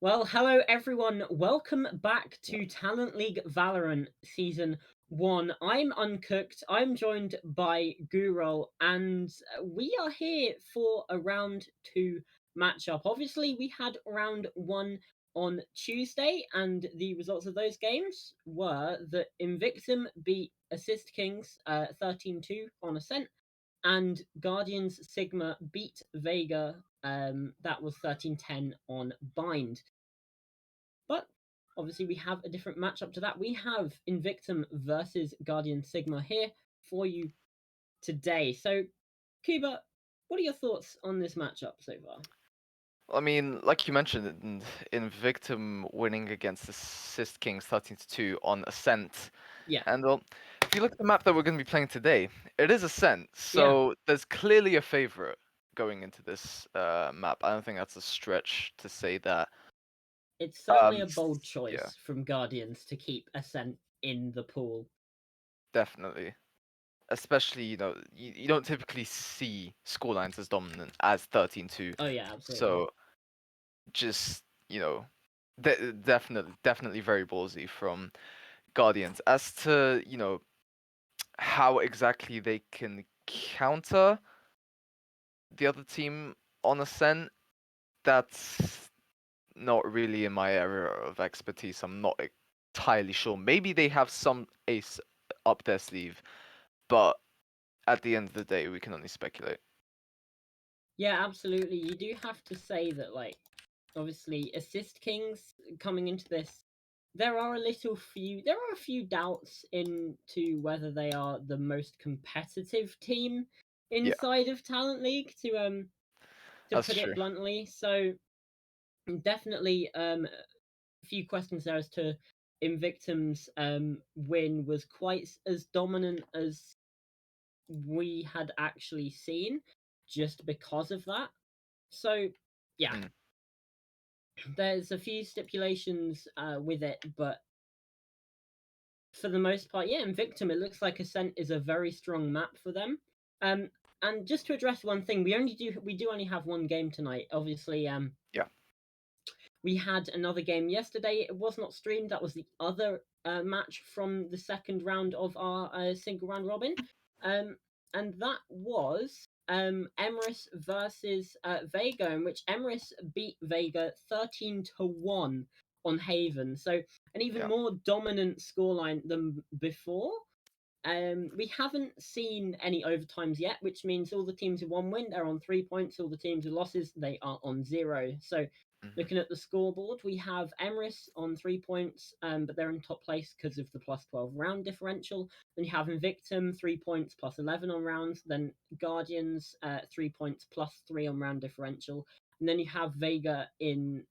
Well, hello everyone. Welcome back to Talent League Valorant Season 1. I'm Uncooked. I'm joined by Gurul, and we are here for a round 2 matchup. Obviously, we had round 1 on Tuesday, and the results of those games were that Invictum beat Assist Kings 13-2 on Ascent, and Guardians Sigma beat Vega. That was 13-10 on Bind. But obviously, we have a different matchup to that. We have Invictum versus Guardian Sigma here for you today. So, Kuba, what are your thoughts on this matchup so far? I mean, like you mentioned, Invictum winning against the Assist Kings 13-2 on Ascent. Yeah, And well, if you look at the map that we're going to be playing today, it is Ascent. yeah, So there's clearly a favorite going into this map. I don't think that's a stretch to say that. it's certainly a S- bold yeah, choice from Guardians to keep Ascent in the pool. definitely. Especially, you don't typically see scorelines as dominant as 13-2. Oh, yeah, absolutely. So just, definitely very ballsy from Guardians. As to, how exactly they can counter the other team on Ascent, that's not really in my area of expertise. I'm not entirely sure. Maybe they have some ace up their sleeve, but at the end of the day, we can only speculate. Yeah, absolutely. You do have to say that, obviously, Assist Kings coming into this, there are a few doubts into whether they are the most competitive team Yeah, inside of Talent League, to that's put it true. bluntly. So definitely a few questions there as to Invictum's win was quite as dominant as we had actually seen, just because of that. So yeah, Mm. there's a few stipulations with it, but for the most part, yeah, Invictum, it looks like Ascent is a very strong map for them. Um, and just to address one thing, we do only have one game tonight. Obviously, Yeah, we had another game yesterday. It was not streamed. That was the other match from the second round of our single round robin, and that was Emrys versus Vega, in which Emrys beat Vega 13-1 on Haven. So an even yeah. more dominant scoreline than before. We haven't seen any overtimes yet, which means all the teams with one win, they're on 3 points. All the teams with losses, they are on 0. So, Hmm. looking at the scoreboard, we have Emrys on 3 points, but they're in top place because of the plus 12 round differential. Then you have Invictum, 3 points plus 11 on rounds. Then Guardians, 3 points plus 3 on round differential. And then you have Vega in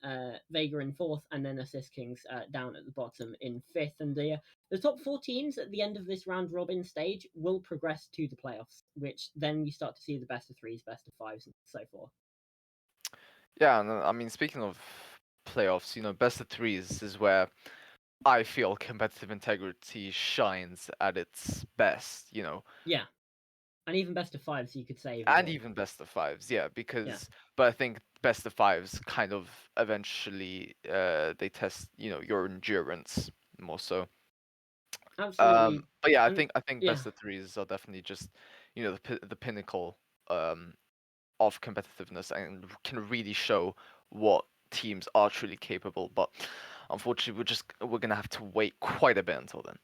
fourth, and then Assist Kings down at the bottom in fifth. And the top 4 teams at the end of this round robin stage will progress to the playoffs, which then you start to see the best of threes, best of fives, and so forth. Yeah, and I mean, speaking of playoffs, best of threes is where I feel competitive integrity shines at its best. Yeah, and even best of fives, you could say even And more. even best of fives, yeah, Yeah, but I think best of fives kind of eventually they test, your endurance more so. absolutely. But yeah, I And think I think yeah, best of threes are definitely just, the pinnacle um of competitiveness and can really show what teams are truly capable. But unfortunately, we're gonna have to wait quite a bit until then.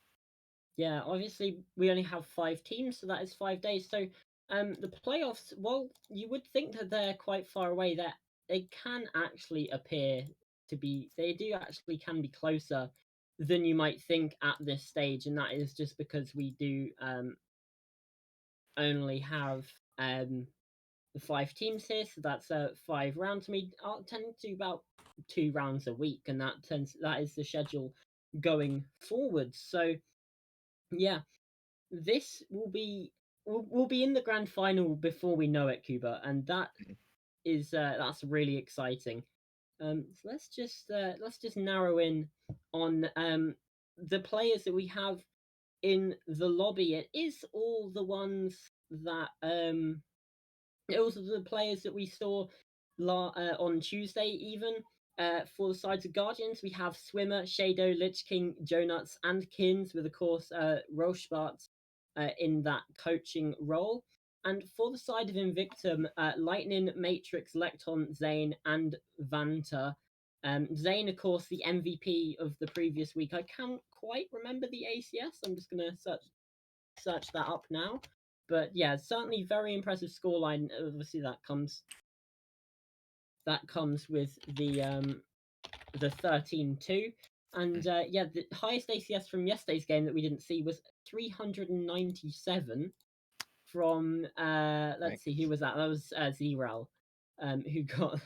yeah, obviously we only have 5 teams, so that is 5 days. So the playoffs, well, you would think that they're quite far away, that they can actually appear to be, they do actually can be closer than you might think at this stage, and that is just because we do only have um 5 teams here, so that's 5 rounds. We are tending to do about 2 rounds a week, and that is the schedule going forward. So yeah, this will be in the grand final before we know it, Cuba, and Mhm. that's really exciting. So let's just narrow in on the players that we have in the lobby. It is all the ones that also the players that we saw on Tuesday even. For the sides of Guardians, we have Swimmer, Shadow, Lich King, Jonuts, and Kins, with, of course, Rochbart in that coaching role. And for the side of Invictum, Lightning, Matrix, Lecton, Zane, and Vanta. Zane, of course, the MVP of the previous week. I can't quite remember the ACS. I'm just going to search that up now. But yeah, certainly very impressive scoreline. Obviously, that comes with the 13-2. And yeah, the highest ACS from yesterday's game that we didn't see was 397 from let's see, who was that? That was Zerel, who got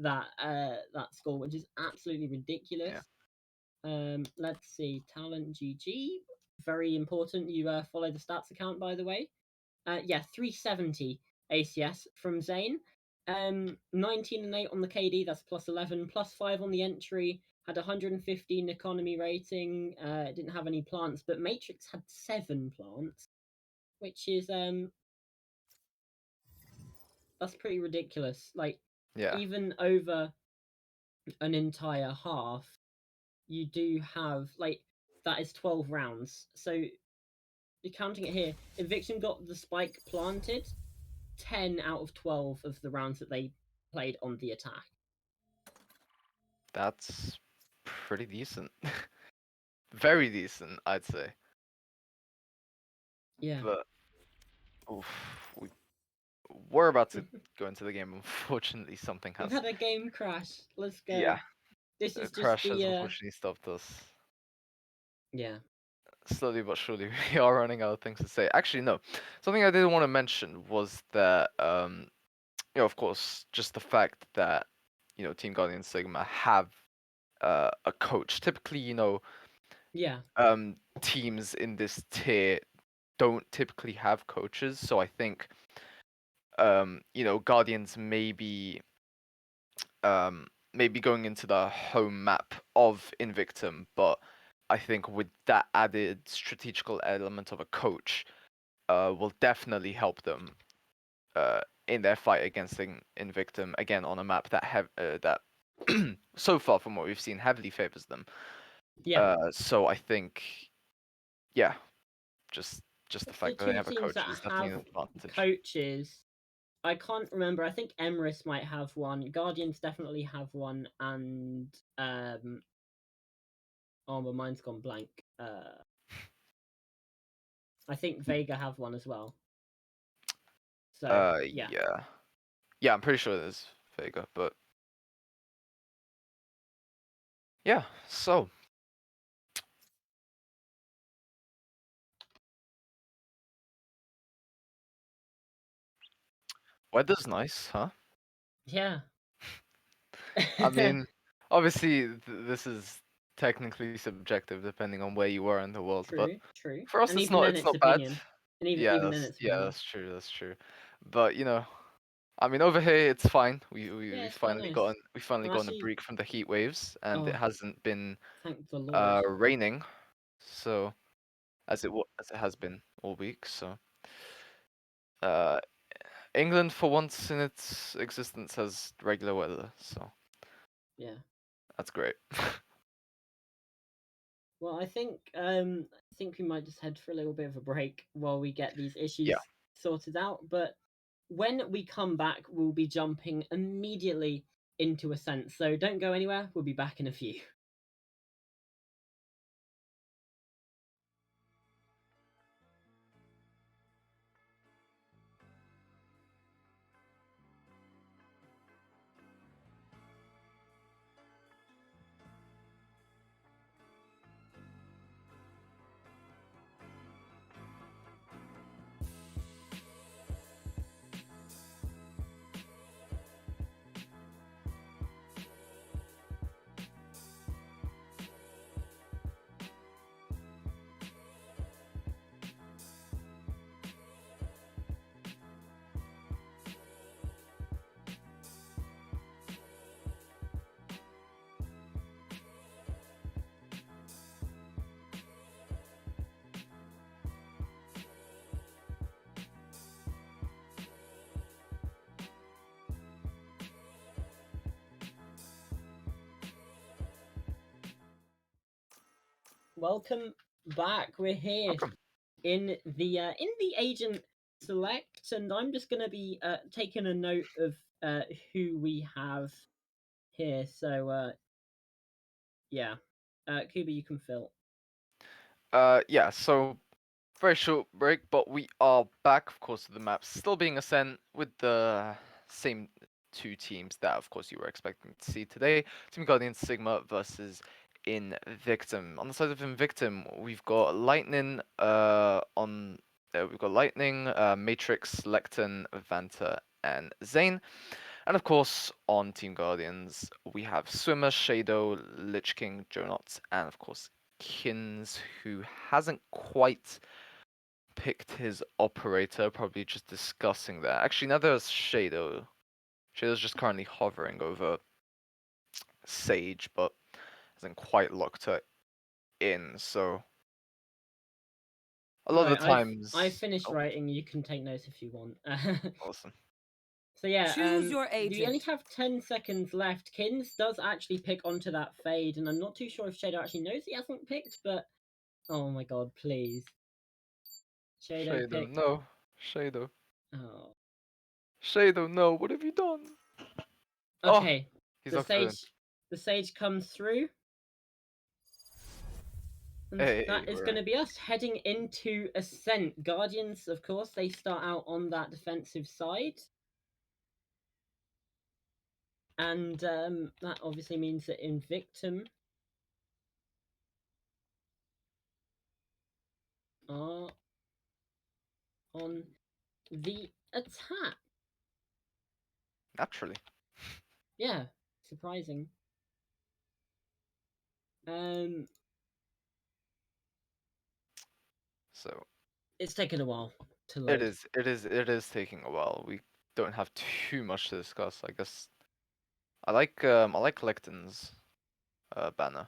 that score, which is absolutely ridiculous. Let's see, Talent GG, very important. You follow the stats account, by the way. Yeah, 370 ACS from Zane. 19 and 8 on the KD, that's plus 11, plus 5 on the entry, had 115 economy rating, didn't have any plants, but Matrix had 7 plants, which is that's pretty ridiculous. Like, even over an entire half, you do have, like, that is 12 rounds. So you're counting it here. Invictum got the spike planted 10 out of 12 of the rounds that they played on the attack. That's pretty decent. Very decent, I'd say. Yeah. But we're about to go into the game. Unfortunately, something has. We've had a game crash. Let's go. Yeah. This is just crash the. has unfortunately stopped us. Yeah. Slowly but surely, we are running out of things to say. Actually, no. Something I didn't want to mention was that, of course, just the fact that, Team Guardian Sigma have a coach. Typically, Yeah. Teams in this tier don't typically have coaches, so I think, Guardians maybe going into the home map of Invictum, but I think with that added strategical element of a coach, will definitely help them in their fight against Invictum, again on a map that so far from what we've seen heavily favors them. Yeah. So I think, yeah, just the fact that they two have a teams coach that is definitely have an advantage. coaches. I can't remember. I think Emrys might have one. Guardians definitely have one, and oh, my mind's gone blank. I think Vega have one as well. So yeah, I'm pretty sure there's Vega, but yeah. So weather's nice, huh? Yeah. I mean, obviously, this is technically subjective depending on where you are in the world, but True. for us, And it's even then, it's it's not bad. opinion. And even then, it's opinion. That's true. That's true. But I mean, over here it's fine. Yeah, We it's quite finally nice. gotten a break from the heat waves, and it Oh, hasn't been thank the Lord. raining, so as it has been all week. So uh, England, for once in its existence, has regular weather, so Yeah. that's great. Well, I think we might just head for a little bit of a break while we get these issues sorted out. But when we come back, we'll be jumping immediately into Ascent. So don't go anywhere. We'll be back in a few. welcome back. We're here Welcome. in the agent select, and I'm just gonna be taking a note of who we have here. So yeah, Kuba, you can fill. Yeah, so very short break, but we are back, of course, with the map still being Ascent with the same two teams that, of course, you were expecting to see today. Team Guardian Sigma versus Invictum. On the side of Invictum, we've got Lightning Matrix, Lecton, Vanta, and Zane. And of course, on Team Guardians, we have Swimmer, Shadow, Lich King, Jonots, and of course, Kins, who hasn't quite picked his operator, probably just discussing that. Actually, now there's Shadow. Shadow's just currently hovering over Sage, but hasn't quite locked her in, so a lot of Right, the I've times. finished Oh, writing. You can take notes if you want. awesome. So yeah, Choose your we only agent. have 10 seconds left. Kins does actually pick onto that fade, and I'm not too sure if Shadow actually knows he hasn't picked, but oh my god, please. Shadow Shadow, pick. no. Shadow. Oh. Shadow, no. What have you done? Oh, Okay. he's The locked her in. sage comes through. And Hey, that is we're going in. to be us heading into Ascent. Guardians, of course, they start out on that defensive side. And that obviously means that Invictum are on the attack. Naturally. Yeah, surprising. Um, So it's taken a while to it load. is. It is taking a while. We don't have too much to discuss. I guess I like Lecton's banner.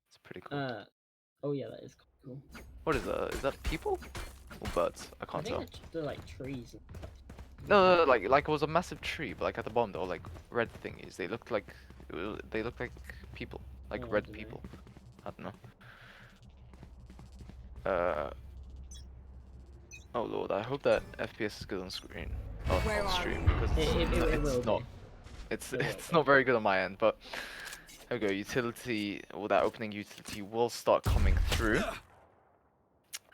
It's pretty cool. Uh, oh yeah, that is cool. What is that? Is that people or birds? I I can't think tell. they're like trees and stuff. No, like it was a massive tree, but like at the bottom they were like red thingies. They looked like people, like Oh, I red don't know. people. I don't know. Oh lord, I hope that FPS is good on screen, Where on are stream, we? because It will it's not. be. It's It will it's be. not very good on my end, but there we go. Utility, or that opening utility will start coming through.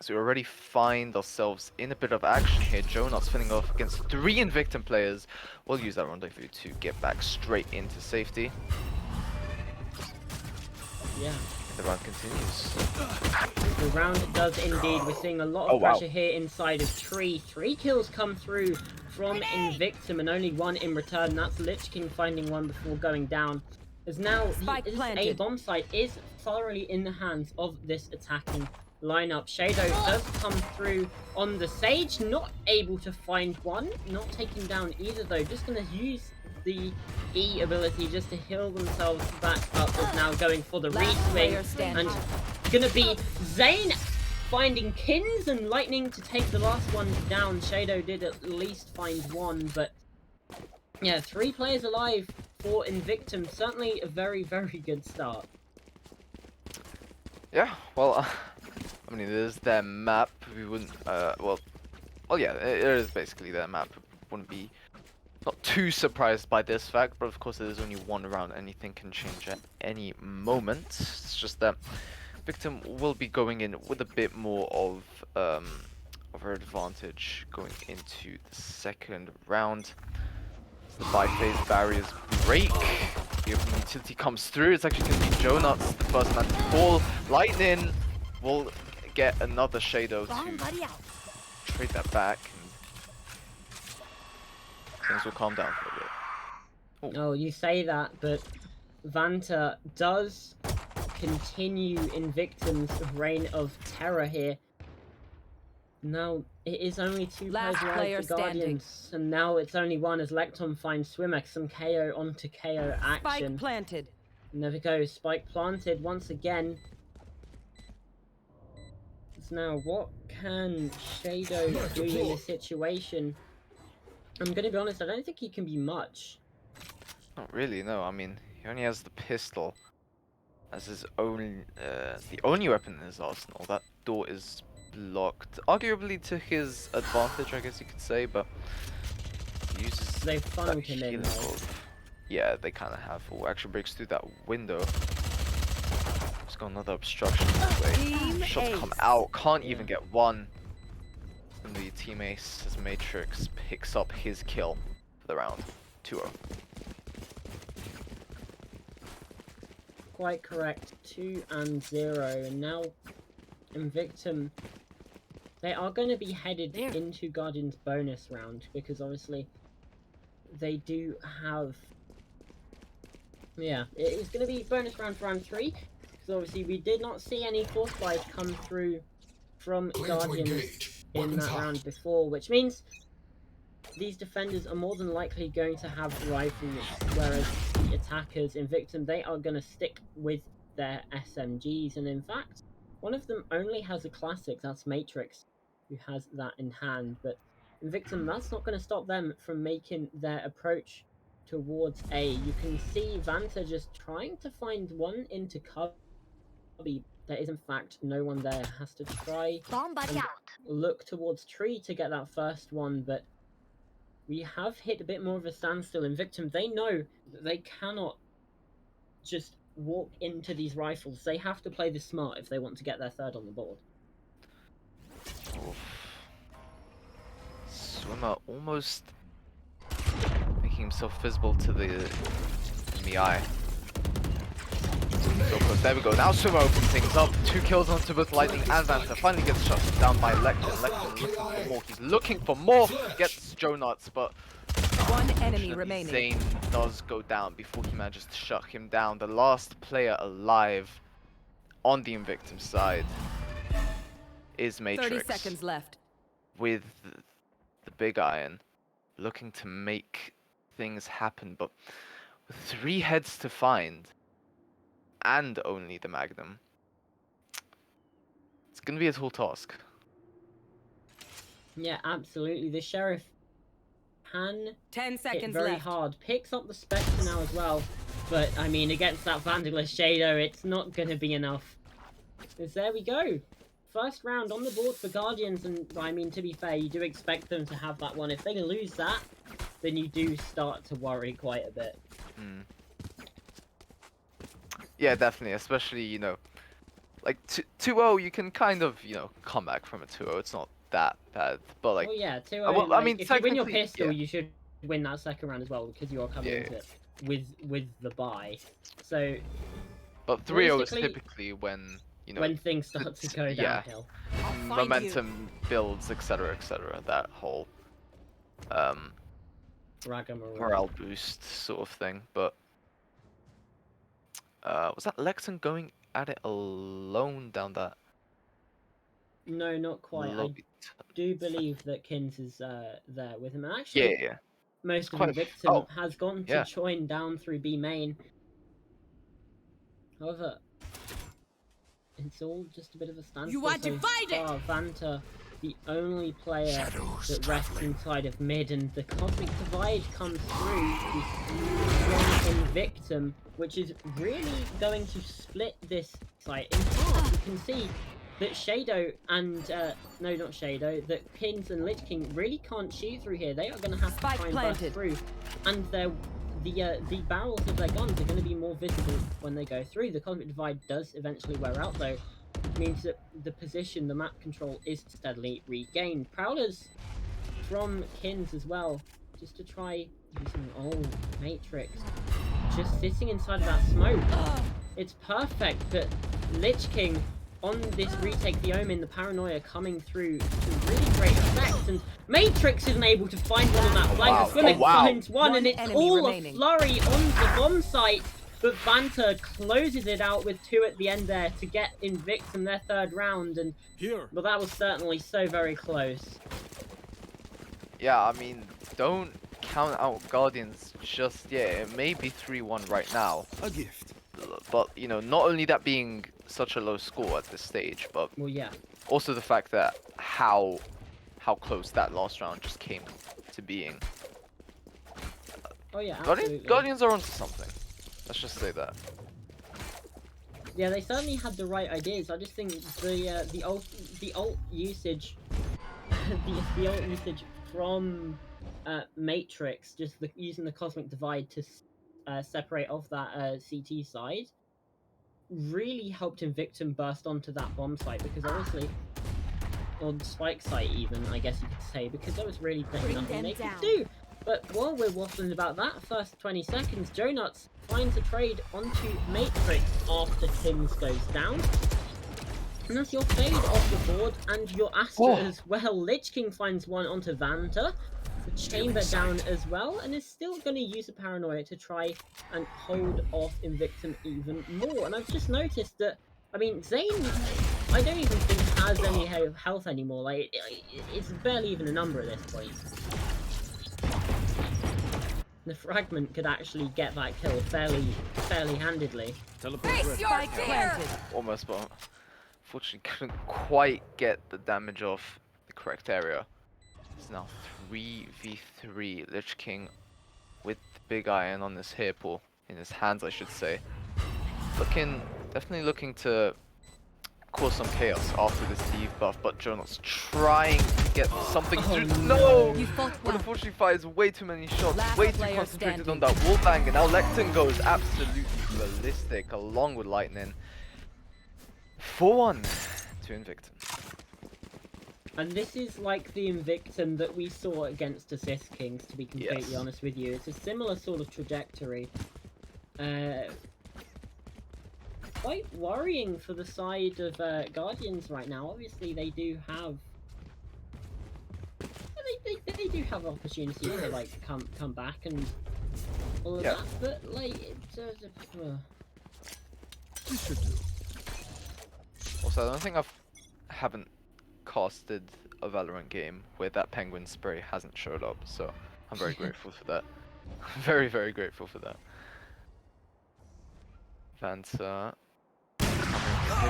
So we already find ourselves in a bit of action here. Jonas finishing off against 3 Invictum players. We'll use that rendezvous to get back straight into safety. Yeah. The round continues. The round does indeed. We're seeing a lot Oh of wow. pressure here inside of Tree. 3 kills come through from Invictum and only 1 in return. That's Lich King finding 1 before going down. As now Spike this A planted. bomb site is thoroughly in the hands of this attacking lineup. Shadow does come through on the Sage, not able to find 1, not taking down either though. Just going to use the E ability just to heal themselves back up. Is now going for the Last reswing player standing. and gonna be Zane finding Kins and Lightning to take the last one down. Shadow did at least find 1, but yeah, 3 players alive for Invictum. Certainly a very, very good start. Yeah, well, I mean, it is their map. We wouldn't, well, yeah, it is basically their map. Wouldn't be not too surprised by this fact, but of course it is only 1 round. Anything can change at any moment. It's just that Victim will be going in with a bit more of an advantage going into the second round. As the bi-phase barriers break, the opening utility comes through. It's actually going to be Jonuts, the first man to fall. Lightning will get another Shadow to trade that back, and things will calm down for a bit. Oh, you say that, but Vanta does continue Invictum's reign of terror here. Now, it is only 2 Last players player alive for standing. Guardians, and now it's only 1 as Lecton finds Swimmer. Some KO onto KO Spike action. planted. And there we go, Spike planted once again. So now, what can Shadow do in this situation? I'm gonna be honest, I don't think he can be much. Not really, no. I mean, he only has the pistol. as his own, the only weapon in his arsenal. That door is blocked, arguably to his advantage, I guess you could say, but he uses They've that funneled him in, healing though. orb. Yeah, they kind of have. Oh, actually breaks through that window. He's got another obstruction this way. Shots come out, can't even get one. And the team ace as Matrix picks up his kill for the round. 2-0. Quite correct. 2-0, and now Invictum. They are going to be headed into Guardian's bonus round because obviously they do have. Yeah, it is going to be bonus round for round 3 because obviously we did not see any force flies come through from Guardians in that round before, which means these defenders are more than likely going to have rifles, whereas the attackers, Invictum, they are going to stick with their SMGs, and in fact, one of them only has a classic, that's Matrix, who has that in hand, but Invictum, that's not going to stop them from making their approach towards A. You can see Vanta just trying to find one into cubby. There is in fact no one there, has to try and look towards tree to get that first one, but we have hit a bit more of a standstill. Invictum, they know that they cannot just walk into these rifles. They have to play this smart if they want to get their third on the board. Oof. Swimmer almost making himself visible to the eye. So close. There we go. Now Swimmer opens things up. 2 kills onto both Lightning and Vanta. Finally gets shot down by Lectin. Lectin looking for more. He's looking for more. Gets Joe Nuts, but one enemy remaining. Zane does go down before he manages to shut him down. The last player alive on the Invictum side is Matrix. 30 seconds left. With the big iron, looking to make things happen, but with 3 heads to find, and only the Magnum, it's gonna be a tall task. Yeah, absolutely. The Sheriff can 10 seconds hit very left. hard. Picks up the Spectre now as well, but I mean, against that Vandalist Shadow, it's not going to be enough. Because there we go. First round on the board for Guardians, and I mean, to be fair, you do expect them to have that one. If they lose that, then you do start to worry quite a bit. Mm. Yeah, definitely, especially, you know, like 2-0, you can kind of, you know, come back from a 2-0. It's not that bad, but like... Well, yeah, 2-0, well, like, I mean, if you win your technically, pistol, yeah. you should win that second round as well, because you are coming into it with the bye. So... But 3-0 is typically when, you know... when things start to go downhill. Momentum builds, etc., etc. That whole... morale boost sort of thing, but... was that Lexon going at it alone down that? No, not quite. Lobby. I do believe that Kins is there with him. And actually, Yeah. most of Invictum has gone to yeah. join down through B main. However, it's all just a bit of a standstill. You are divided! Vanta, the only player that rests inside of mid, and the Cosmic Divide comes through from Invictum, which is really going to split this site in half. You can see that Shadow and, no, not Shadow, that Pins and Lich King really can't shoot through here. They are going to have to try and burst through, and the barrels of their guns are going to be more visible when they go through. The Cosmic Divide does eventually wear out, though. It means that the position, the map control, is steadily regained. Prowlers from Kins as well, just to try using Matrix, just sitting inside of that smoke. It's perfect, but Lich King on this retake, the Omen, the Paranoia coming through to really great effect, and Matrix isn't able to find one on that flank. Swimmer finds one, and it's all a flurry on the bomb site, but Vanta closes it out with 2 at the end there to get Invictum their 3rd round, and well, that was certainly so very close. Yeah, I mean, don't count out Guardians just yet. It may be 3-1 right now. A gift. But, you know, not only that being such a low score at this stage, but well, yeah, also the fact that how close that last round just came to being. Oh yeah, absolutely. Guardians are onto something. Let's just say that. Yeah, they certainly had the right ideas. I just think the ult usage, the ult usage from Matrix, just using the Cosmic Divide to separate off that CT side, really helped Invictum burst onto that bomb site because obviously, or the spike site even, I guess you could say, because there was really nothing they could do. But while we're waffling about that first 20 seconds, Jonuts finds a trade onto Matrix after Kings goes down. And that's your Fade off the board, and your Astra as well. Lich King finds one onto Vanta. The Chamber down as well, and is still going to use a Paranoia to try and hold off Invictum even more. And I've just noticed that, I mean, Zane, I don't even think has any health anymore. Like, it's barely even a number at this point. The Fragment could actually get that kill fairly handedly. Almost, but unfortunately couldn't quite get the damage off the correct area. It's now 3v3. Lich King with the big iron on his hip, or in his hands, I should say. Definitely looking to cause some chaos after this debuff, but Jonas trying to get something through. No! But unfortunately fires way too many shots, way too concentrated on that wallbang, and now Lecton goes absolutely ballistic along with Lightning. 4-1 to Invictum. And this is like the Invictum that we saw against Assist Kings, to be completely honest with you. It's a similar sort of trajectory. Quite worrying for the side of Guardians right now. Obviously, they do have... They do have opportunities to, like, come back and all of that, but, like, Also, I don't think haven't casted a Valorant game where that penguin spray hasn't showed up, so I'm very grateful for that. Very, very grateful for that. Vanta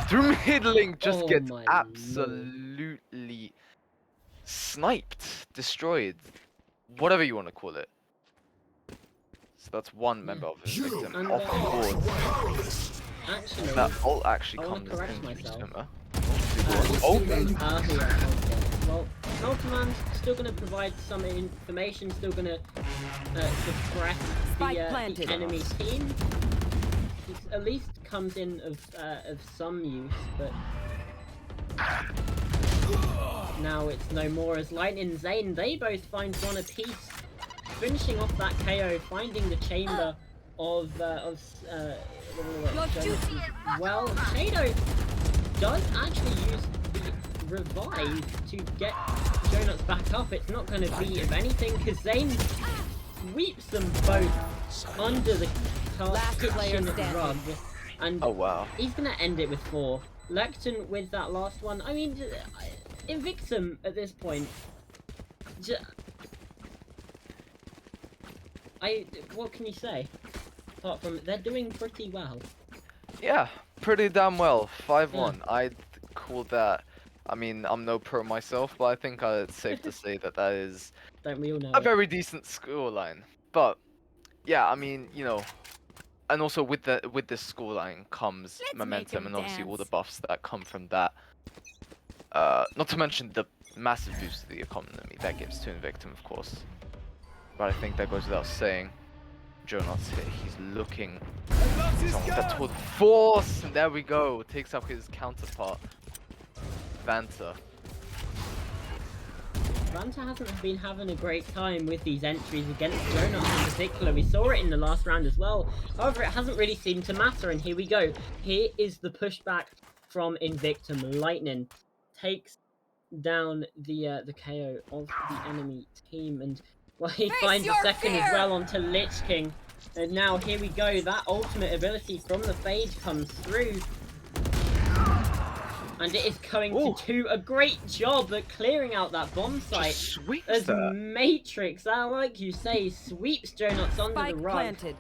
through mid-link just gets absolutely sniped, destroyed, whatever you want to call it. So that's one member of Invictum off the board. Actually, that ult actually I want comes to correct into myself. Tumor. Well, Ultiman's still going to provide some information, still going to suppress the enemy team. It at least comes in of some use, but now it's no more as Lightning and Zane, they both find one apiece, finishing off that KO, finding the chamber of well, Shado does actually use the revive to get Jonuts back up. It's not going to be of anything because Zane sweeps them both under the kitchen rug, and he's going to end it with 4. Lecton with that last one. I mean, Invictum at this point. What can you say? Apart from they're doing pretty well. Yeah, pretty damn well. 5-1. I'd call that. I mean, I'm no pro myself, but I think it's safe to say that is Don't we all know a very decent scoreline. But yeah, I mean, you know, and also with this scoreline comes momentum and obviously all the buffs that come from that. Not to mention the massive boost to the economy that gives to Invictum, of course. But I think that goes without saying. Jonas here, he's looking with that toward force, and there we go. Takes up his counterpart, Vanta. Vanta hasn't been having a great time with these entries against Jonas in particular. We saw it in the last round as well. However, it hasn't really seemed to matter, and here we go. Here is the pushback from Invictum. Lightning takes down the KO of the enemy team, and well, he finds a second as well onto Lich King. And now here we go, that ultimate ability from the Fade comes through. And it is going to do a great job at clearing out that bomb site. As Matrix, like you say, sweeps Jonuts under the rug. Planted.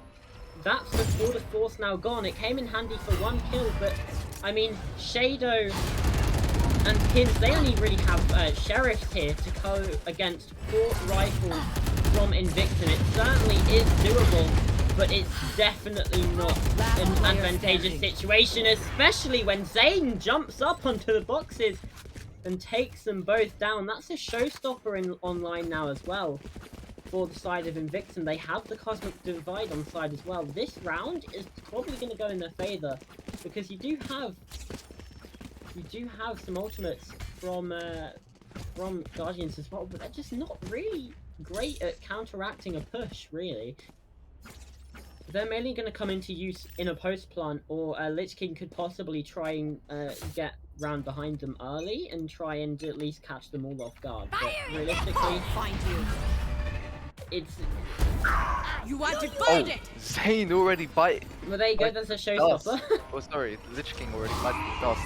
That's the quarter force now gone. It came in handy for 1 kill, but I mean, Shado and Kids, they only really have Sheriffs here to go against 4 rifles from Invictum. It certainly is doable. but it's definitely not an advantageous situation, especially when Zane jumps up onto the boxes and takes them both down. That's a showstopper in online now as well. For the side of Invictum, they have the Cosmic Divide on side as well. This round is probably going to go in their favor because you do have some ultimates from Guardians as well, but they're just not really great at counteracting a push, really. They're mainly going to come into use in a post plant, or Lich King could possibly try and get round behind them early and try and at least catch them all off guard. But realistically, Find you. it's... You are divided! Zane already bite. Well, there you go, that's a showstopper. Oh, sorry, Lich King already biting the dust.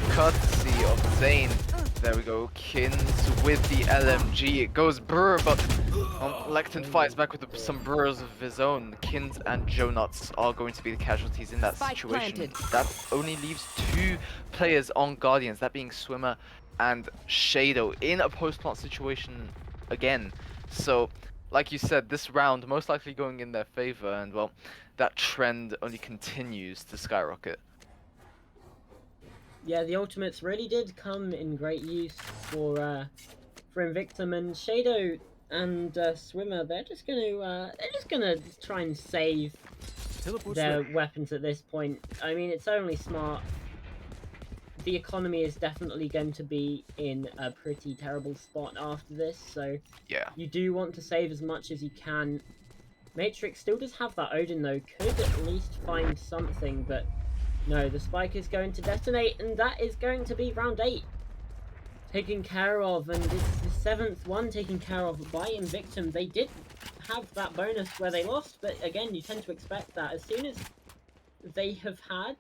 Courtesy of Zane. There we go, Kins with the LMG. It goes brr, but Lecton fights back with some brrs of his own. Kins and Jonuts are going to be the casualties in that situation. That only leaves 2 players on Guardians, that being Swimmer and Shadow, in a post-plant situation again. So, like you said, this round most likely going in their favor, and well, that trend only continues to skyrocket. Yeah, the ultimates really did come in great use for Invictum, and Shadow and Swimmer. They're just gonna try and save their weapons at this point. I mean, it's only smart. The economy is definitely going to be in a pretty terrible spot after this, so yeah, you do want to save as much as you can. Matrix still does have that Odin though, could at least find something, but no, the spike is going to detonate, and that is going to be round 8 taken care of, and it's the 7th one taken care of by Invictum. They did have that bonus where they lost, but again, you tend to expect that. As soon as they have had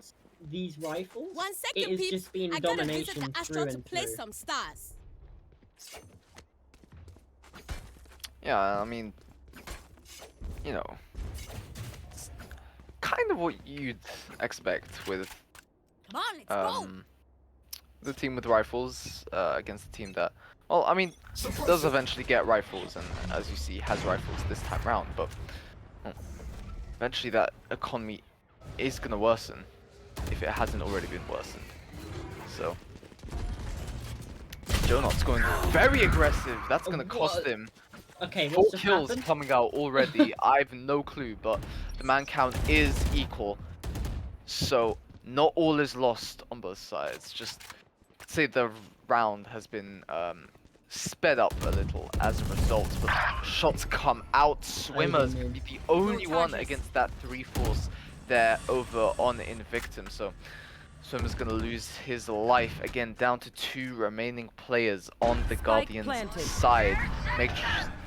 these rifles, it has just been domination through and through. Some stars. Yeah, I mean, you know, it's kind of what you'd expect with Come on, let's go. the team with rifles against the team that, well, I mean, does eventually get rifles, and as you see, has rifles this time round, but well, eventually that economy is going to worsen, if it hasn't already been worsened. So, Jonot's going very aggressive. That's going to cost him. Okay, 4 what's kills happened? coming out already. I have no clue, but the man count is equal. So, not all is lost on both sides. Just say the round has been sped up a little as a result, but shots come out. Swimmer's gonna be the only one against that 3-force there over on Invictum. So Swimmer's gonna lose his life again, down to 2 remaining players on the Guardians side.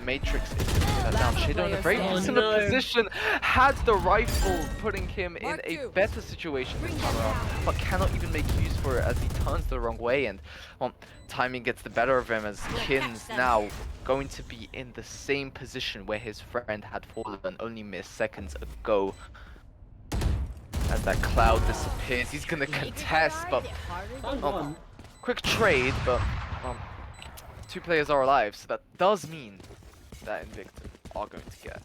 Matrix is gonna get that down. Shadow in a very similar position, had the rifle, putting him in a better situation this time around, but cannot even make use for it as he turns the wrong way, and well, timing gets the better of him as Kins now going to be in the same position where his friend had fallen only mere seconds ago. As that cloud disappears, he's gonna contest, but quick trade, but 2 players are alive, so that does mean that Invictum are going to get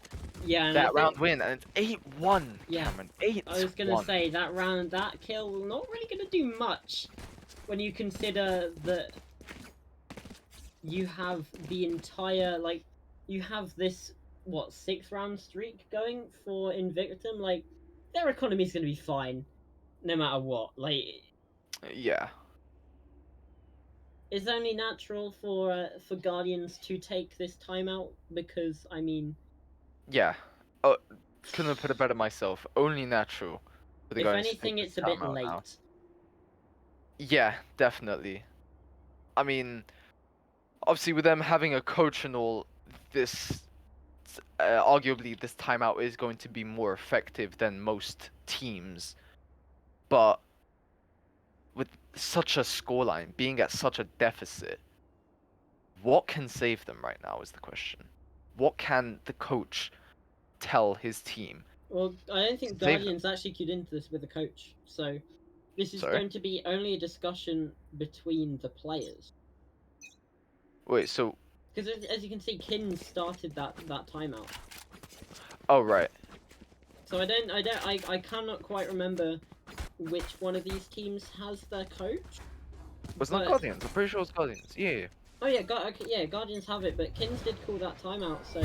that round win, and it's 8-1. Yeah, Cameron, 8-1. I was gonna say that round, that kill, not really gonna do much when you consider that you have the entire, like, you have this, what, 6-round streak going for Invictum. Like, their economy is going to be fine, no matter what. Like, yeah, it's only natural for Guardians to take this timeout because, I mean, yeah. Oh, couldn't have put it better myself. Only natural for the if Guardians to anything, take it's this a bit timeout late. now. Yeah, definitely. I mean, obviously with them having a coach and all, this arguably this timeout is going to be more effective than most teams, but with such a scoreline, being at such a deficit, what can save them right now is the question. What can the coach tell his team? Well, I don't think Guardians actually queued into this with a coach, so this is going to be only a discussion between the players. Wait, so... Because as you can see, Kins started that timeout. Oh, right. So I cannot quite remember which one of these teams has their coach. Was not Guardians. I'm pretty sure it's Guardians. Yeah. Oh yeah, yeah, Guardians have it, but Kins did call that timeout, so...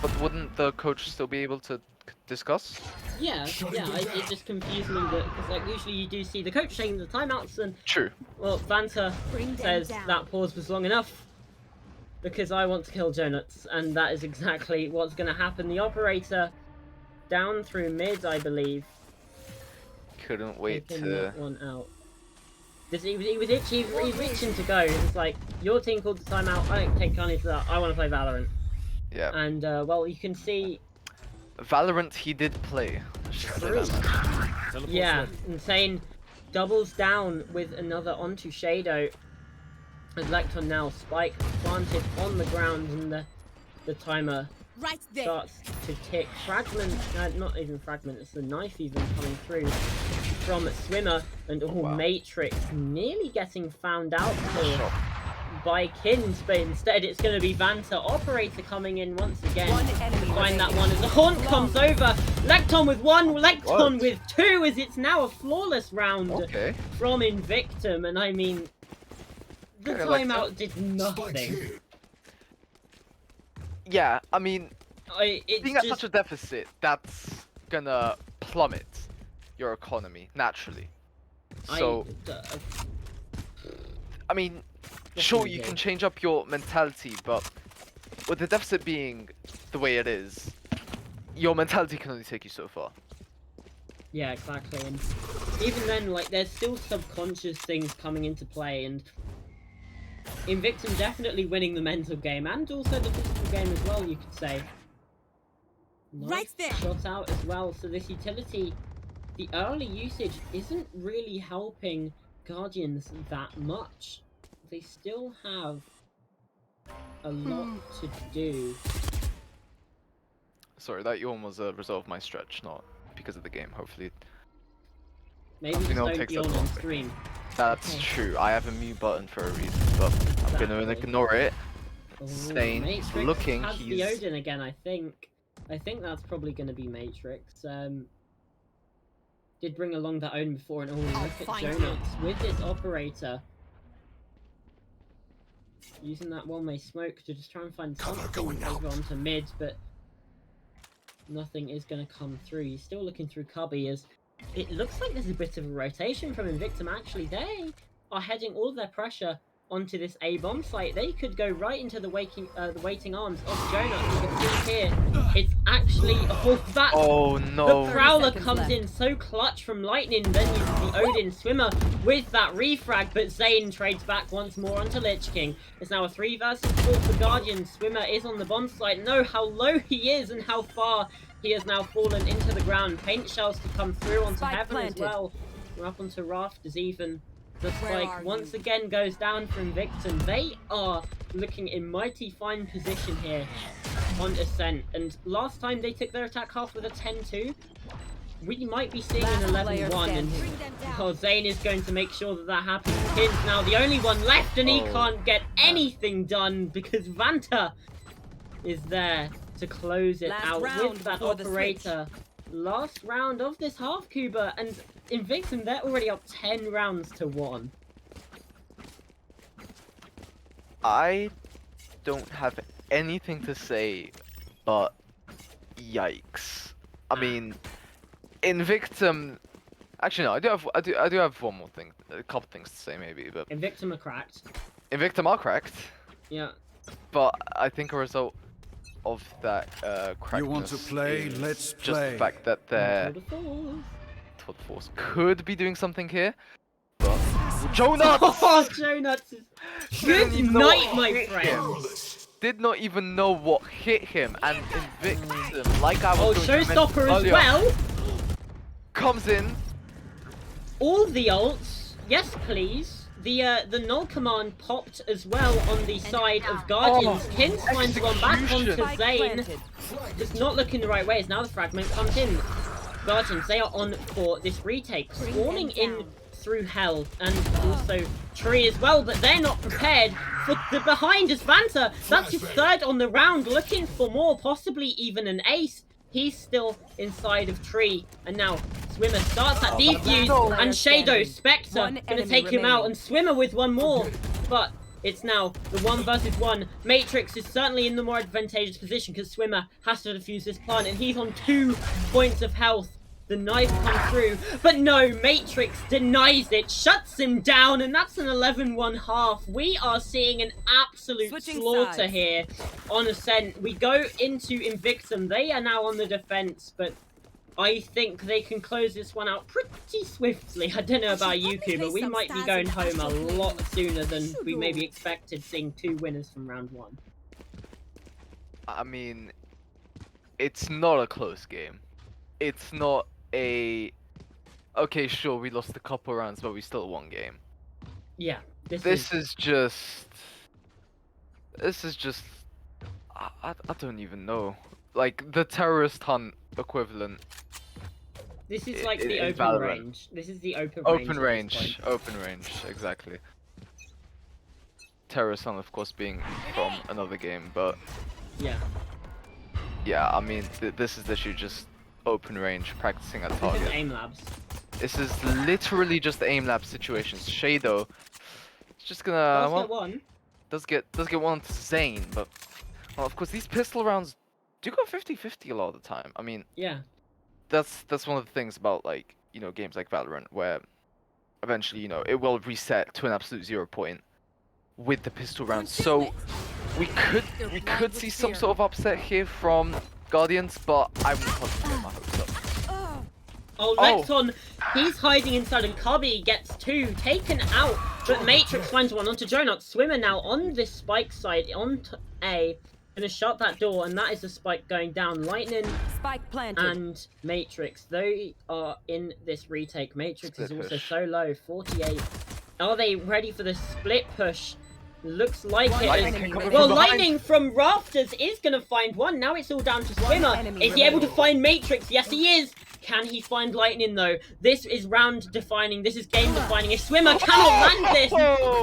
But wouldn't the coach still be able to discuss? Yeah, it just confused me that, because like, usually you do see the coach taking the timeouts, and... True. Well, Vanta says that pause was long enough, because I want to kill Jonuts, and that is exactly what's going to happen. The operator down through mid, I believe. Couldn't wait taking to... that one out. He was itching to go. It was like, your team called the timeout, I don't take Kanye to that, I want to play Valorant. Yeah. And, well, you can see... Valorant he did play. Yeah, Insane doubles down with another onto Shadow. As Lecton now spike planted on the ground, and the timer Right there. starts to tick. Fragment, not even fragment, it's the knife even coming through from Swimmer, and wow. Matrix nearly getting found out here by Kins, but instead it's going to be Vanta Operator coming in once again to find that one as the Haunt comes over. Lecton with one, Lecton with two, as it's now a flawless round from Invictum, and I mean, the timeout did nothing. Yeah, I mean, being at just... such a deficit, that's gonna plummet your economy, naturally. So, I mean, sure, you can change up your mentality, but with the deficit being the way it is, your mentality can only take you so far. Yeah, exactly, and even then, like, there's still subconscious things coming into play, and Invictum definitely winning the mental game, and also the physical game as well, you could say. Right there. Shot out as well, so this utility, the early usage isn't really helping Guardians that much. They still have a lot to do. Sorry, that yawn was a result of my stretch, not because of the game, hopefully. Maybe just don't yawn on stream. That's true, I have a mute button for a reason, but I'm gonna ignore it. Stain, looking, has he's... the Odin again, I think. I think that's probably going to be Matrix. Did bring along that Odin before, and look at Jonuts with this operator. Using that one-way smoke to just try and find something over onto mid, but nothing is going to come through. He's still looking through Cubby, as it looks like there's a bit of a rotation from Invictum. Actually, they are heading all their pressure onto this A-bomb site. They could go right into the waiting arms of Jonuts. You can see here, it's actually oh no! The Prowler comes in so clutch from Lightning, then uses the Odin Swimmer with that refrag, but Zane trades back once more onto Lich King. It's now a 3 versus 4 for Guardian. Swimmer is on the bomb site. Know how low he is and how far he has now fallen into the ground. Paint shells to come through onto Heaven as well. We're up onto Rafters even. The spike once again goes down from Invictum. They are looking in mighty fine position here on Ascent. And last time they took their attack half with a 10-2. We might be seeing an 11-1. And Zane is going to make sure that that happens. Kins now the only one left, and he can't get anything done because Vanta is there to close it out with that operator. Last round of this half Cuba, and Invictum, they're already up 10 rounds to 1. I don't have anything to say, but yikes. I mean, Invictum. Actually, no. I do have one more thing, a couple things to say maybe, but Invictum are cracked. Invictum are cracked. Yeah. But I think a result of that crackness. You want to play? Let's play. Just the fact that their Tour de Force could be doing something here. But Jonuts! Oh, Jonuts is good night, my friend. Did not even know what hit him, and Invictum, like I was Showstopper as well. Comes in. All the ults, yes please. The null command popped as well on the side of Guardians. Kins finds one back onto Zane. Just not looking the right way as now the fragment comes in. Guardians, they are on for this retake. Swarming in through Hell and also Tree as well, but they're not prepared for the behind as Vanta. That's his third on the round, looking for more, possibly even an ace. He's still inside of Tree, and now Swimmer starts that defuse, no. and Shadow, Standing. Spectre, One gonna enemy take him out, remaining. and Swimmer with one more. But it's now the 1 versus 1. Matrix is certainly in the more advantageous position because Swimmer has to defuse this plant, and he's on 2 points of health. The knife comes through, but no, Matrix denies it, shuts him down, and that's an 11-1 half. We are seeing an absolute Switching slaughter sides. here on Ascent. We go into Invictum. They are now on the defense, but I think they can close this one out pretty swiftly. I don't know about you, but we might be going home a lot sooner than we maybe expected, seeing 2 winners from round 1. I mean, it's not a close game. It's not a... Okay, sure, we lost a couple rounds, but we still won game. Yeah, This is just... I don't even know. Like, the terrorist hunt equivalent. This is like the in open Valorant. range. This is the open Open range. at this range, point. open range, exactly. Terrorist hunt, of course, being from another game, but Yeah. yeah, I mean, this is literally just open range, practicing at This is target. aim labs. This is literally just aim lab situations. Shadow, it's just gonna Does well, get one. does get one to Zane, but well, of course these pistol rounds do go 50-50 a lot of the time. I mean, Yeah. that's one of the things about, like, you know, games like Valorant, where eventually, you know, it will reset to an absolute 0 point with the pistol rounds. So we could see some sort of upset here from Guardians, but I wouldn't possibly get my hopes up. Oh, Oh. Lexon, he's hiding inside, and Cubby gets 2 taken out, but Matrix finds one onto Jonut. Swimmer now on this spike side, on A, gonna shut that door, and that is the spike going down. Lightning Spike planted. and Matrix, they are in this retake. Matrix is Split also push. so low, 48. Are they ready for the split push? Looks like One it Lightning is. enemy coming Well, from behind. Lightning from Rafters is going to find one. Now it's all down to Swimmer. enemy Is he able to remaining. find Matrix? Yes, he is. Can he find Lightning, though? This is round defining. This is game defining. If Swimmer cannot land this,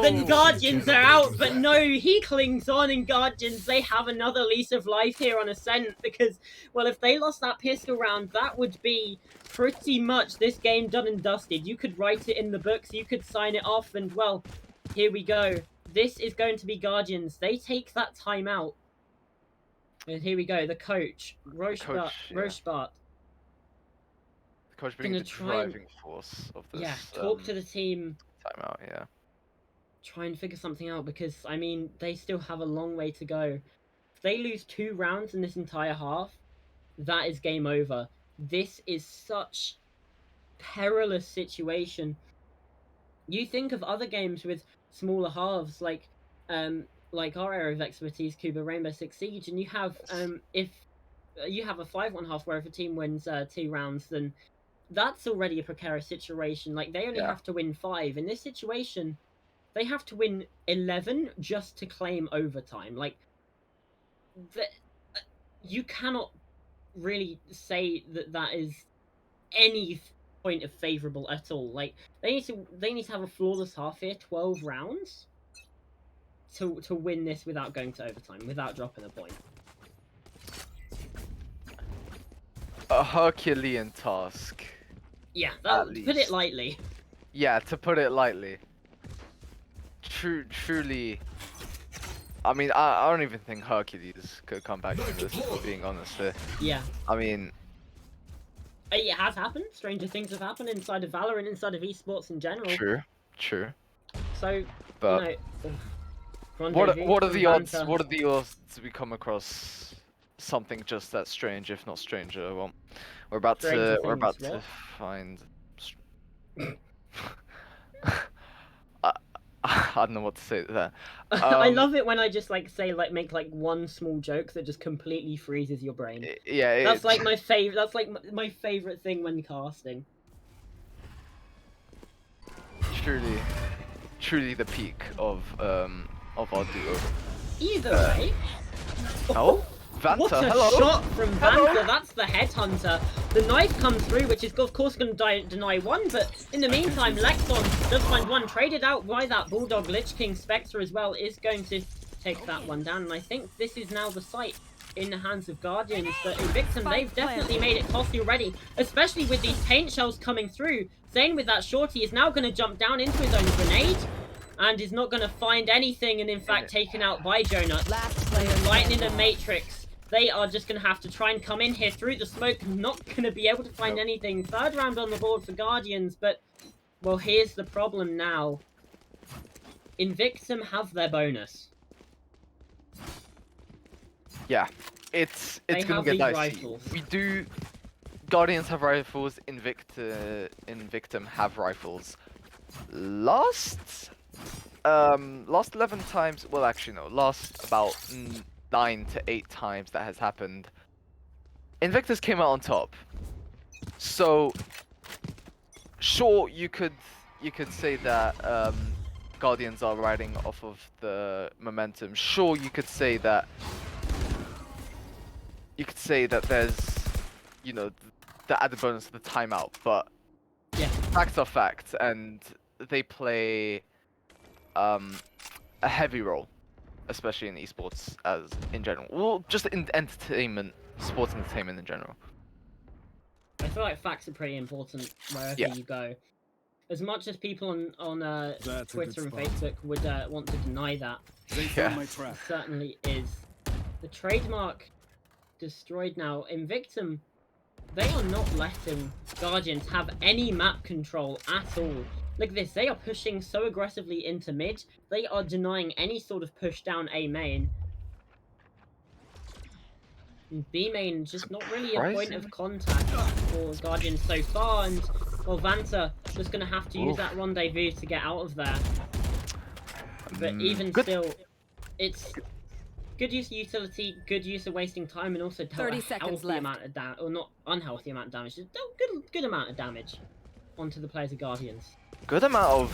then Guardians are out. But no, he clings on, and Guardians, they have another lease of life here on Ascent. Because, well, if they lost that pistol round, that would be pretty much this game done and dusted. You could write it in the books. You could sign it off. And, well, here we go. This is going to be Guardians. They take that time out. And here we go. The coach, Rochbart. The coach being Gonna the try and- driving force of this Yeah, talk to the team. timeout, yeah. Try and figure something out because, I mean, they still have a long way to go. If they lose 2 rounds in this entire half, that is game over. This is such perilous situation. You think of other games with smaller halves, like our area of expertise, Cuba Rainbow Six Siege, and you have if you have a 5-1 half where if a team wins 2 rounds, then that's already a precarious situation. Like, they only Yeah. have to win 5. In this situation, they have to win 11 just to claim overtime. Like, you cannot really say that is any point of favourable at all. Like, they need to have a flawless half here, 12 rounds, to win this without going to overtime, without dropping a point. A Herculean task. Yeah, At put it least. lightly. Yeah, to put it lightly. Truly. I mean, I don't even think Hercules could come back from this, for being honest here. Yeah. I mean, It has happened. Stranger things have happened inside of Valorant, inside of esports in general. true. So, But you know, what rendezvous are from the odds? Vanta. What are the odds to we come across something just that strange, if not stranger? Well, we're about Stranger to things, what? find. I don't know what to say there. I love it when I just make one small joke that just completely freezes your brain. Yeah, That's like my favorite. That's like my favorite thing when casting. truly the peak of our duo. Either way. Oh, Vanta, What a hello. shot from Hello. Vanta! That's the headhunter. The knife comes through, which is of course going to deny one, but in the meantime, Lexon does find one. Traded out by that Bulldog Lich King Spectre as well, is going to take that one down, and I think this is now the site in the hands of Guardians, but Invictum, they've definitely made it costly already, especially with these paint shells coming through. Zane with that shorty is now going to jump down into his own grenade, and is not going to find anything, and in fact taken out by Jonut. Lightning and Matrix, they are just going to have to try and come in here through the smoke, not going to be able to find anything. Third round on the board for Guardians, but, well, here's the problem now. Invictum have their bonus. Yeah, it's They gonna have get these dicey. rifles. We do. Guardians have rifles. Invictum have rifles. Last 11 times. Well, actually no. Last about 9 to 8 times that has happened. Invictus came out on top. So, sure, you could say that Guardians are riding off of the momentum. Sure, you could say that there's, you know, the added bonus of the timeout, but Yeah. facts are facts, and they play a heavy role, especially in esports as in general. Well, just in entertainment, sports entertainment in general. I feel like facts are pretty important wherever you go. As much as people on Twitter and Facebook would want to deny that, Yeah. it certainly is. The trademark destroyed now. Invictum, they are not letting Guardians have any map control at all. Look at this, they are pushing so aggressively into mid, they are denying any sort of push down A main. B main, just not really a point of contact for Guardians so far, and well, Vanta just going to have to use that rendezvous to get out of there. But even still, it's good use of utility, good use of wasting time, and also 30 seconds left. amount of damage, or not unhealthy amount of damage, just good amount of damage onto the players of Guardians. Good amount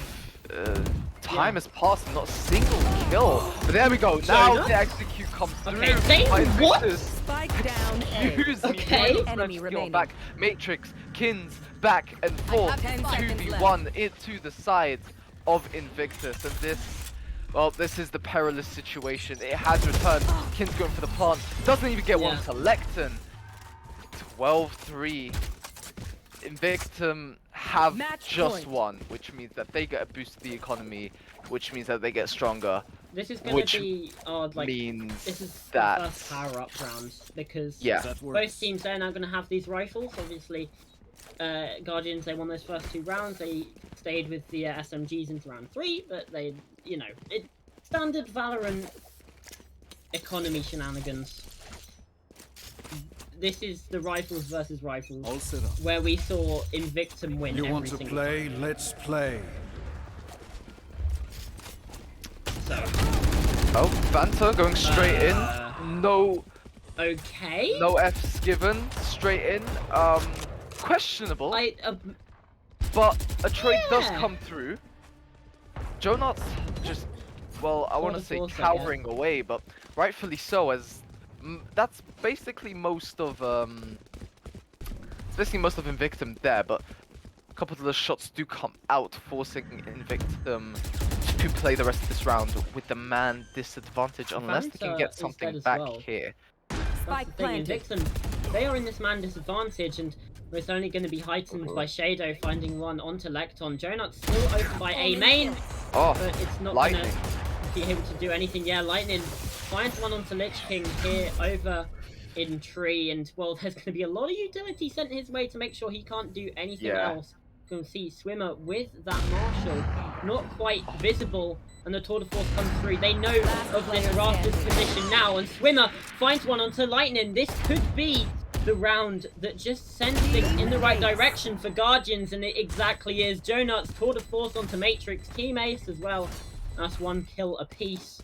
of time has passed and not a single kill. But there we go. Now the execute comes through. Okay, Zane, what? Spike down A. Okay. Enemy remaining. Back. Matrix, Kins, back and forth. 2v1 into the side of Invictus. And this, well, this is the perilous situation. It has returned. Kins going for the plant. Doesn't even get one to Lecton. 12-3. Invictum have just won, which means that they get a boost to the economy, which means that they get stronger. This is going to be odd, like, means this is that the first power-up round, because yeah, both teams are now going to have these rifles. Obviously, Guardians, they won those first 2 rounds. They stayed with the SMGs into round 3, but they, you know, standard Valorant economy shenanigans. This is the rifles versus rifles, where we saw Invictum win You every want to single play? time. Let's play. So, Vanta going straight in. No F's given. Straight in. Questionable. But a trade does come through. Jonot's just, well, I want to say cowering away, but rightfully so, as that's basically most of Invictum there, but a couple of the shots do come out, forcing Invictum to play the rest of this round with the man disadvantage, unless they can get something back here. Spike planted. Invictum, they are in this man disadvantage, and it's only going to be heightened by Shadow finding one onto Lecton. Jonut's still open by A main, but it's not going to be able to do anything. Yeah, Lightning finds one onto Lich King here over in tree, and well, there's going to be a lot of utility sent his way to make sure he can't do anything else. You can see Swimmer with that Marshall, not quite visible, and the Tour de Force comes through. They know of this Rafters position now, and Swimmer finds one onto Lightning. This could be the round that just sends things in the right direction for Guardians, and it exactly is. Jonut's Tour de Force onto Matrix, Team Ace as well. That's 1 kill apiece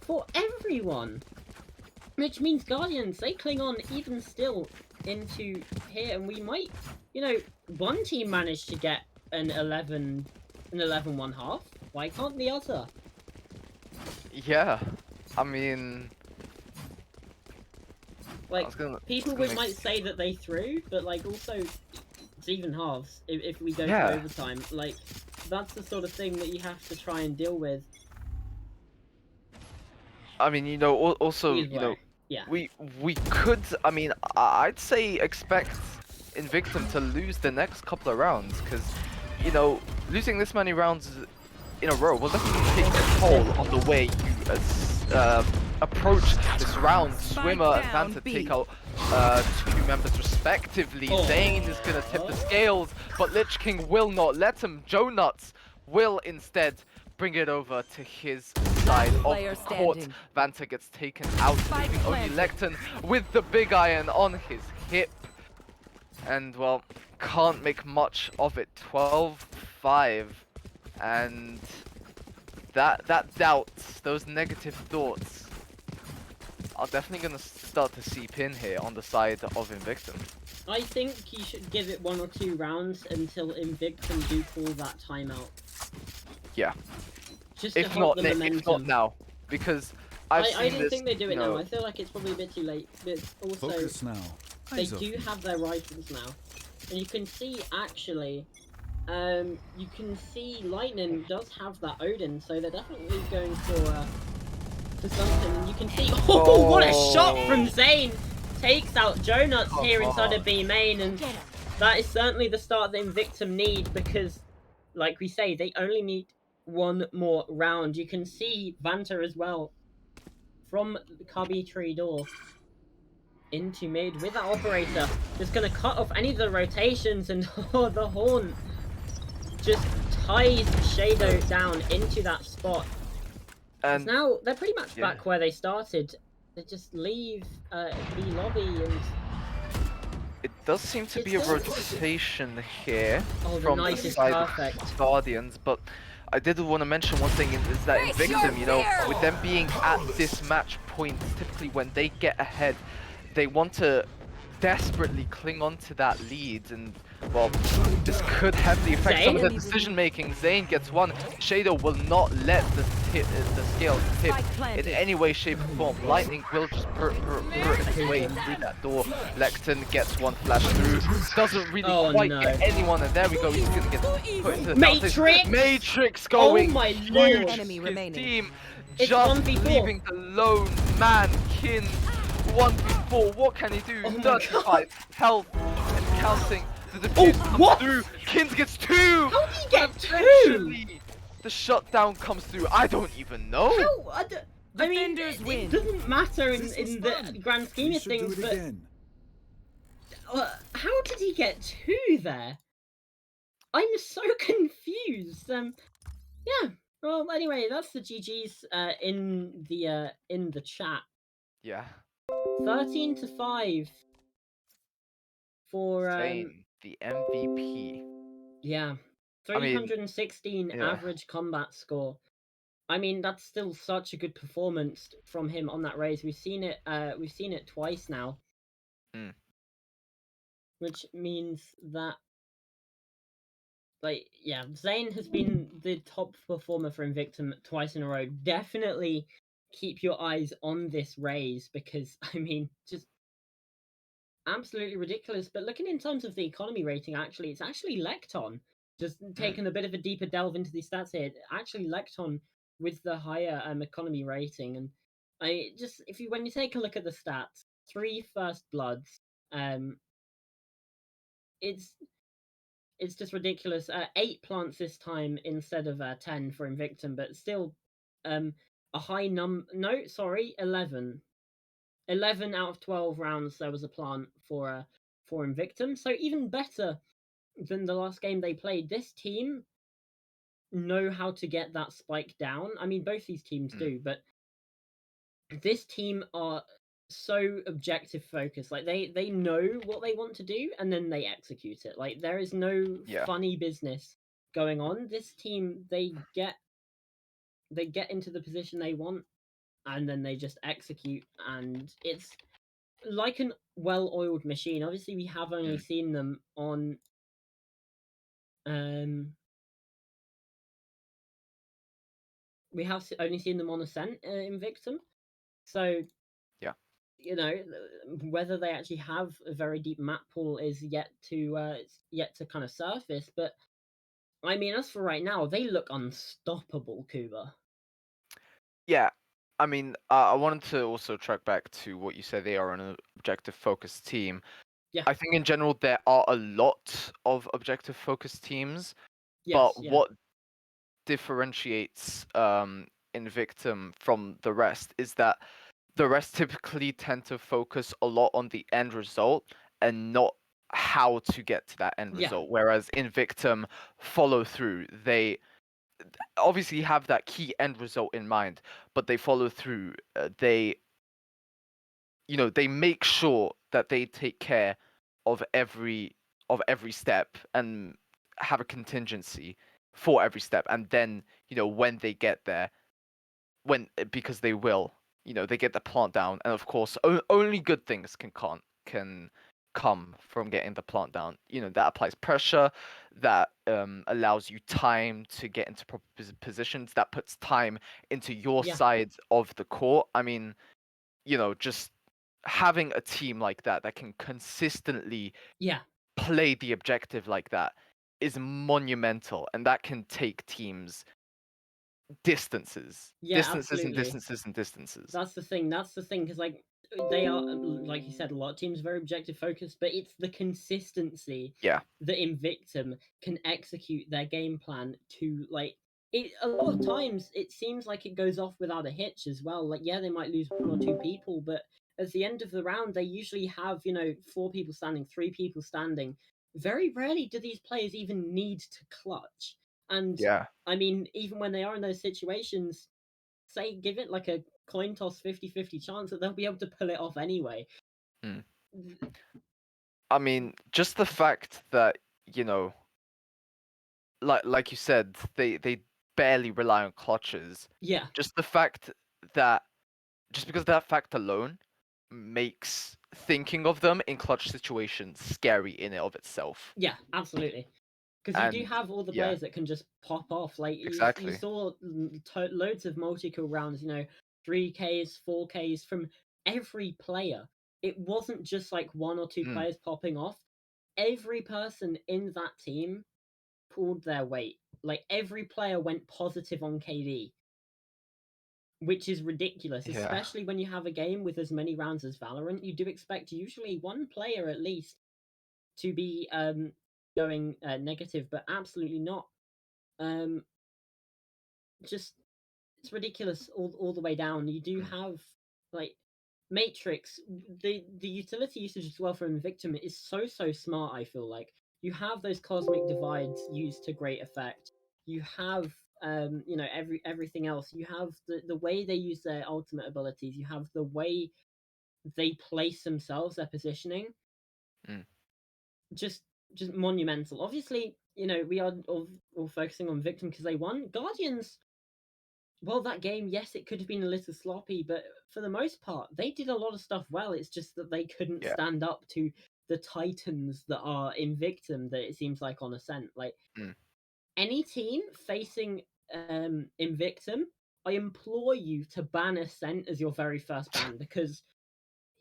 for everyone, which means Guardians, they cling on even still into here, and we might, you know, one team manage to get an 11-1/2. Why can't the other? Yeah, I mean, like, people might say that they threw, but like also it's even halves if we go to overtime. Like, that's the sort of thing that you have to try and deal with. I mean, you know, also, you know, Yeah. We could, I mean, I'd say expect Invictum to lose the next couple of rounds, because, you know, losing this many rounds in a row will definitely take a toll on the way you approach this round. Swimmer and down, Vanta B. take out two members respectively. Oh. Zane is gonna tip the scales, but Lich King will not let him. Joe Nuts will instead bring it over to his side of player the court. standing. Vanta gets taken out, Spike leaving only planted. Lecton with the big iron on his hip. And, well, can't make much of it. 12-5. And that doubt, those negative thoughts, are definitely going to start to seep in here on the side of Invictum. I think you should give it 1 or 2 rounds until Invictum do call that timeout. Yeah. Just to If help not, the momentum. if not now, because I didn't think they'd do it now. I feel like it's probably a bit too late. But also, Focus now. they Eyes do open. have their rifles now. And you can see, actually, you can see Lightning does have that Odin, so they're definitely going for something. And you can see, oh, what a shot from Zane! Takes out Joe Nuts here inside of B main, and that is certainly the start that Invictum need, because, like we say, they only need 1 more round. You can see Vanta as well from the cubby tree door into mid with that operator. Just gonna cut off any of the rotations, and oh, the horn just ties Shadow down into that spot. And now they're pretty much back where they started. They just leave the lobby, and it does seem to be a rotation here from the is side perfect. of Guardians, but I did want to mention one thing, is that Invictum, you know, with them being at this match point, typically when they get ahead, they want to desperately cling on to that lead, and, well, this could heavily affect some of the decision making. Zane gets one. Shadow will not let the scale tip in any way, shape, or form. Lightning will just put his way through that door. Lecton gets one flash through. Doesn't really quite get anyone, and there we go. He's gonna get put into the Matrix! Matrix going my huge. lord! Enemy remaining. Team It's just 1v4. leaving the lone man. Kin 1v4. What can he do? 35 health and counting. The defuse comes through. Kins gets 2. How did he get 2? Eventually, the shutdown comes through. I don't even know. How? I mean, win. it doesn't matter in This was the fun. grand scheme We of should do things, it but again. how did he get 2 there? I'm so confused. Yeah. Well, anyway, that's the GGs in the chat. Yeah. 13-5 for Zane, the MVP. yeah, I mean, 316 average combat score. I mean, that's still such a good performance from him on that raise. We've seen it twice now. Which means that, like, yeah, Zane has been the top performer for Invictum twice in a row. Definitely keep your eyes on this raise, because, I mean, just absolutely ridiculous. But looking in terms of the economy rating, actually, it's actually Lecton. Just taking a bit of a deeper delve into these stats here. Actually, Lecton with the higher economy rating. And when you take a look at the stats, 3 first bloods, it's just ridiculous. 8 plants this time instead of 10 for Invictum, but still a high number. No, sorry, 11. 11 out of 12 rounds there was a plant for Invictum, so even better than the last game they played. This team know how to get that spike down. I mean, both these teams do, but this team are so objective focused. Like, they know what they want to do, and then they execute it. Like, there is no funny business going on. This team, they get into the position they want, and then they just execute, and it's like an well-oiled machine. Obviously, we have only seen them on we have only seen them on Ascent Invictum. So yeah, you know, whether they actually have a very deep map pool is yet to kind of surface. But I mean, as for right now, they look unstoppable, Kuba. Yeah, I mean, I wanted to also track back to what you said. They are an objective-focused team. Yeah. I think in general there are a lot of objective-focused teams, Yes, but yeah. what differentiates Invictum from the rest is that the rest typically tend to focus a lot on the end result and not how to get to that end Yeah. result. Whereas Invictum follow through. They obviously have that key end result in mind, but they follow through. They they make sure that they take care of every step and have a contingency for every step, and then when they get there, because they will, they get the plant down, and of course only good things can come from getting the plant down. That applies pressure, that allows you time to get into proper positions, that puts time into your Yeah. side of the court. I mean, just having a team like that can consistently Yeah. play the objective like that is monumental, and that can take teams distances, Yeah, distances and absolutely. distances and distances. That's the thing. That's the thing because they are, like you said, a lot of teams are very objective focused, but it's the consistency Yeah. that Invictum can execute their game plan to like. It a lot of times it seems like it goes off without a hitch as well. Like yeah, they might lose one or two people, but at the end of the round they usually have 4 people standing, 3 people standing. Very rarely do these players even need to clutch. And Yeah. I mean, even when they are in those situations, say give it like a coin toss 50-50 chance that they'll be able to pull it off anyway. Hmm. I mean, just the fact that, like you said, they barely rely on clutches. Yeah. Just the fact that just because that fact alone makes thinking of them in clutch situations scary in and of itself. Yeah, absolutely. Because you do And have all the yeah, players that can just pop off. Like you exactly. saw loads of multi-kill rounds, 3Ks, 4Ks from every player. It wasn't just like one or two Mm, players popping off. Every person in that team pulled their weight. Like every player went positive on KD, which is ridiculous, yeah. especially when you have a game with as many rounds as Valorant. You do expect usually one player at least to be going negative, but absolutely not. Um, just it's ridiculous all the way down. You do Mm, have like Matrix, the utility usage as well for Invictum is so smart. I feel like you have those cosmic divides used to great effect. You have everything else. You have the way they use their ultimate abilities. You have the way they place themselves, their positioning. mm. Just just monumental. Obviously, we are all focusing on Victim because they won. Guardians, well, that game, yes, it could have been a little sloppy, but for the most part, they did a lot of stuff well. It's just that they couldn't Yeah. stand up to the titans that are Invictum that it seems like on Ascent. Like Mm. any team facing Invictum, I implore you to ban Ascent as your very first ban because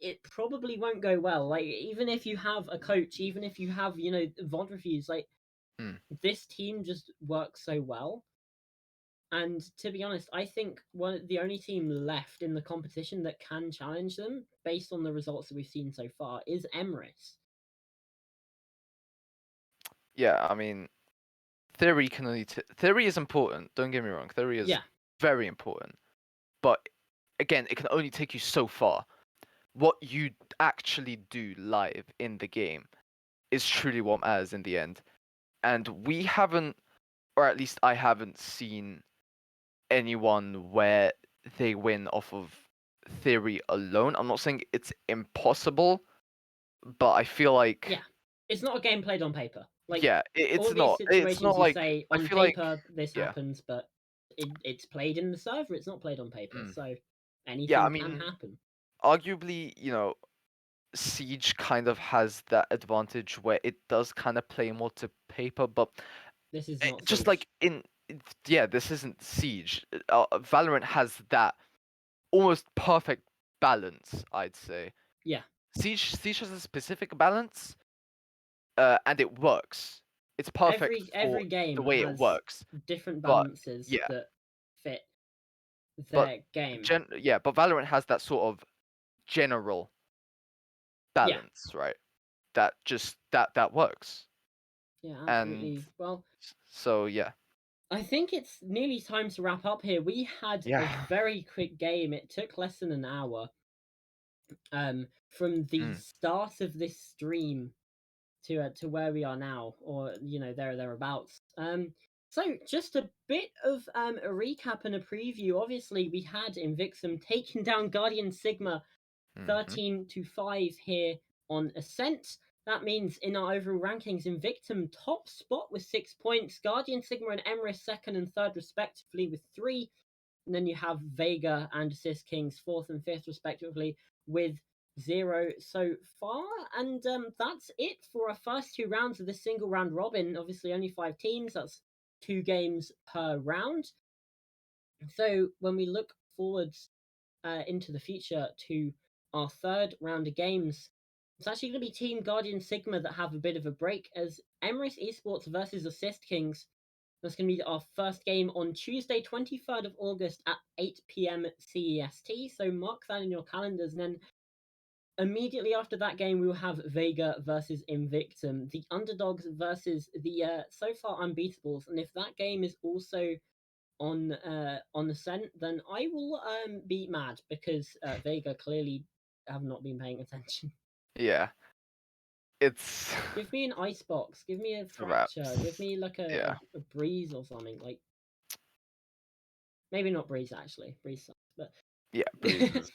it probably won't go well. Like even if you have a coach, even if you have VOD reviews, like Mm. this team just works so well. And to be honest, I think the only team left in the competition that can challenge them, based on the results that we've seen so far, is Emrys. Yeah, I mean, theory can only theory is important. Don't get me wrong. Theory is Yeah, very important. But again, it can only take you so far. What you actually do live in the game is truly what matters in the end. And we haven't, or at least I haven't seen anyone where they win off of theory alone. I'm not saying it's impossible, but I feel like yeah. It's not a game played on paper. Like yeah, all it's these not. It's situations, not you like say I on feel like paper this yeah. happens, but it's played in the server. It's not played on paper, Mm. so Yeah, I anything can mean, happen. arguably, Siege kind of has that advantage where it does kind of play more to paper, but This is not just Siege. like yeah, this isn't Siege. Valorant has that almost perfect balance, I'd say. Yeah, Siege has a specific balance, and it works. It's perfect every for every game the way it has works. different But balances yeah, that fit. their game. But Valorant has that sort of general balance, right? That just that works. Yeah, And absolutely. Well, so yeah. I think it's nearly time to wrap up here. We had Yeah. a very quick game. It took less than an hour. From the start of this stream to where we are now, or thereabouts. So just a bit of a recap and a preview. Obviously, we had Invictum taking down Guardian Sigma 13-5 here on Ascent. That means in our overall rankings, Invictum top spot with 6 points, Guardian Sigma and Emrys second and third respectively with 3, and then you have Vega and Assist Kings fourth and fifth respectively with 0 so far. And that's it for our first 2 rounds of this single round robin. Obviously only 5 teams, that's 2 games per round. So when we look forwards into the future to our third round of games, it's actually going to be Team Guardian Sigma that have a bit of a break, as Emrys Esports versus Assist Kings. That's going to be our first game on Tuesday, 23rd of August at 8 p.m. CEST. So mark that in your calendars. And then immediately after that game, we will have Vega versus Invictum, the underdogs versus the so far unbeatables. And if that game is also on Ascent, then I will be mad, because Vega clearly have not been paying attention. Yeah. It's Give me an icebox. Give me a Raps. fracture. Give me like a breeze or something. Like, maybe not breeze actually. Breeze sucks, but yeah, Breeze is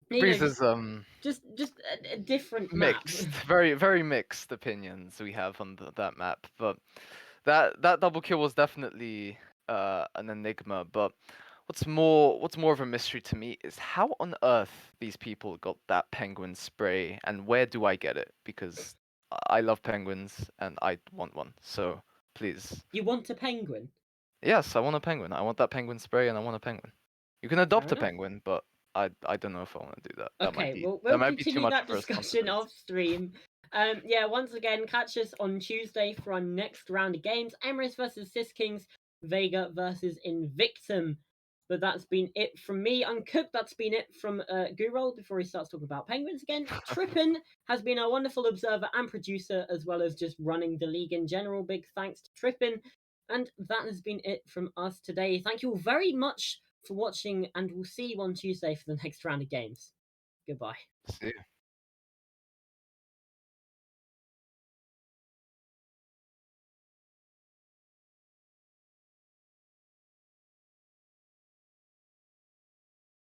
Breeze is just a different mixed. map. Very, very mixed opinions we have on that map. But that double kill was definitely an enigma. But what's more of a mystery to me is how on earth these people got that penguin spray, and where do I get it? Because I love penguins and I want one. So please. You want a penguin? Yes, I want a penguin. I want that penguin spray, and I want a penguin. You can adopt a enough. penguin, but I don't know if I want to do that. Okay, That we'll might be too continue much that of a discussion responsibility. off stream. Yeah, once again, catch us on Tuesday for our next round of games. Emrys versus Sis Kings, Vega versus Invictum. But that's been it from me, Uncooked. That's been it from Gurol before he starts talking about penguins again. Trippin has been our wonderful observer and producer, as well as just running the league in general. Big thanks to Trippin. And that has been it from us today. Thank you all very much for watching, and we'll see you on Tuesday for the next round of games. Goodbye. See you.